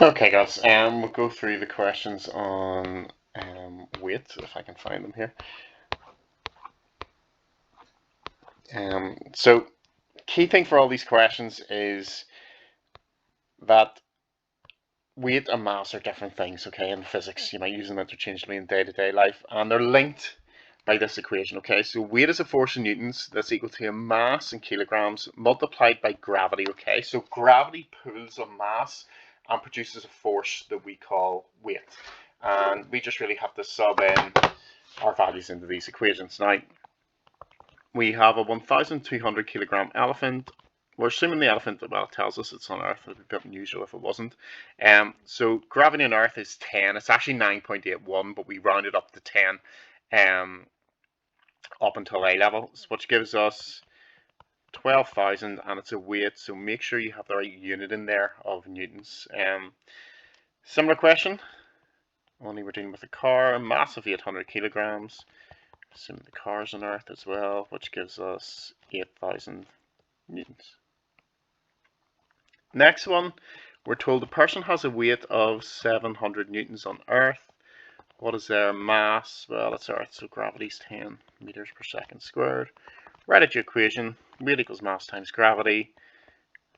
Okay, guys, we'll go through the questions on weight, if I can find them here. So, key thing for all these questions is that weight and mass are different things, okay, in physics. You might use them interchangeably in day-to-day life, and they're linked by this equation, okay? So weight is a force in newtons that's equal to a mass in kilograms multiplied by gravity, okay? So gravity pulls a mass and produces a force that we call weight. And we just really have to sub in our values into these equations. Now, we have a 1,200 kilogram elephant. We're assuming the elephant, well, it tells us it's on Earth. It would be a bit unusual if it wasn't. So gravity on Earth is 10. It's actually 9.81, but we rounded up to 10 up until A level, which gives us 12,000, and it's a weight, so make sure you have the right unit in there of newtons. Similar question, only we're dealing with a car, a mass of 800 kilograms. Assuming the car's on Earth as well, which gives us 8,000 newtons. Next one, we're told the person has a weight of 700 newtons on Earth. What is their mass? Well, it's Earth, so gravity's 10 meters per second squared. Write out your equation. Weight equals mass times gravity.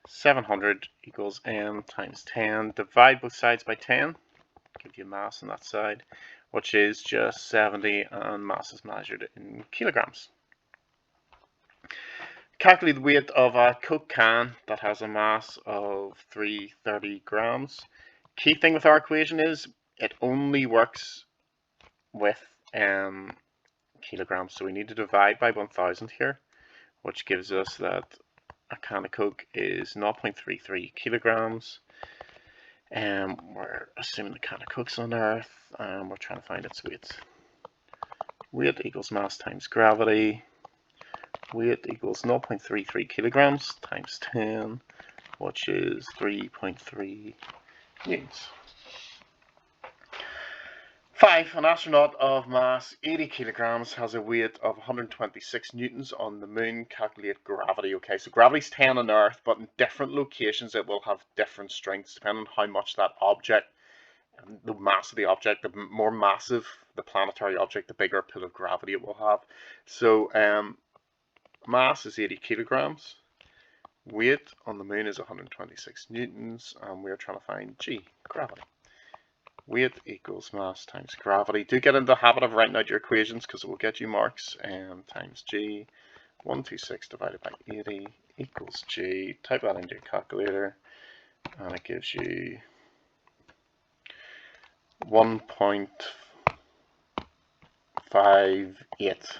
700 equals m times 10. Divide both sides by 10. Give you mass on that side, which is just 70, and mass is measured in kilograms. Calculate the weight of a Coke can that has a mass of 330 grams. Key thing with our equation is it only works with kilograms, so we need to divide by 1,000 here, which gives us that a can of Coke is 0.33 kilograms. We're assuming the can of Coke's on Earth, and we're trying to find its weight. Weight equals mass times gravity. Weight equals 0.33 kilograms times 10, which is 3.3 newtons. 5. An astronaut of mass 80 kilograms has a weight of 126 newtons on the moon. Calculate gravity. Okay, so gravity's 10 on Earth, but in different locations it will have different strengths depending on how much that object, the mass of the object, the more massive the planetary object, the bigger pull of gravity it will have. So mass is 80 kilograms. Weight on the moon is 126 newtons, and we're trying to find G, gravity. Weight equals mass times gravity. Do get into the habit of writing out your equations because it will get you marks. Times G, 126 divided by 80 equals G. Type that into your calculator, and it gives you 1.58.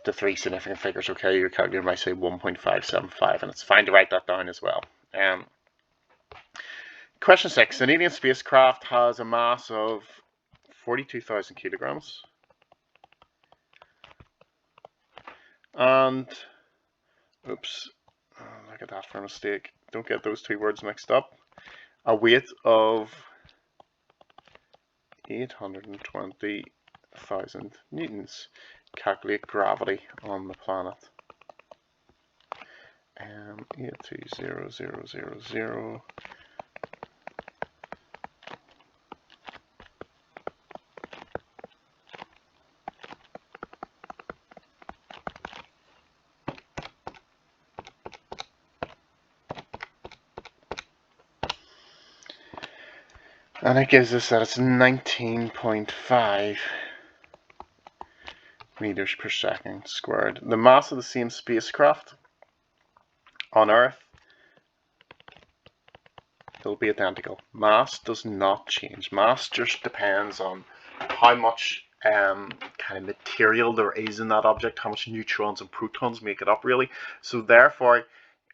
The three significant figures, okay, your calculator might say 1.575, and it's fine to write that down as well. Question 6. An alien spacecraft has a mass of 42,000 kilograms. And, oops, look at that for a mistake. Don't get those two words mixed up. A weight of 820,000 newtons. Calculate gravity on the planet. 820000. And it gives us that it's 19.5 meters per second squared. The mass of the same spacecraft on Earth, it'll be identical. Mass does not change. Mass just depends on how much kind of material there is in that object, how much neutrons and protons make it up, really. So therefore,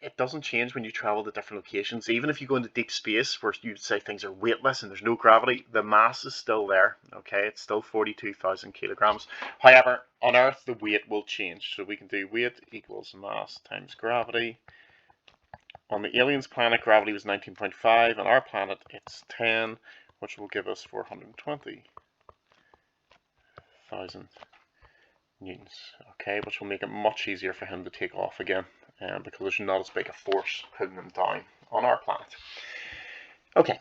it doesn't change when you travel to different locations. Even if you go into deep space where you'd say things are weightless and there's no gravity, the mass is still there, okay? It's still 42,000 kilograms. However, on Earth, the weight will change. So we can do weight equals mass times gravity. On the aliens planet, gravity was 19.5. On our planet, it's 10, which will give us 420,000 newtons, okay? Which will make it much easier for him to take off again. Because there's not as big a force pulling them down on our planet. Okay.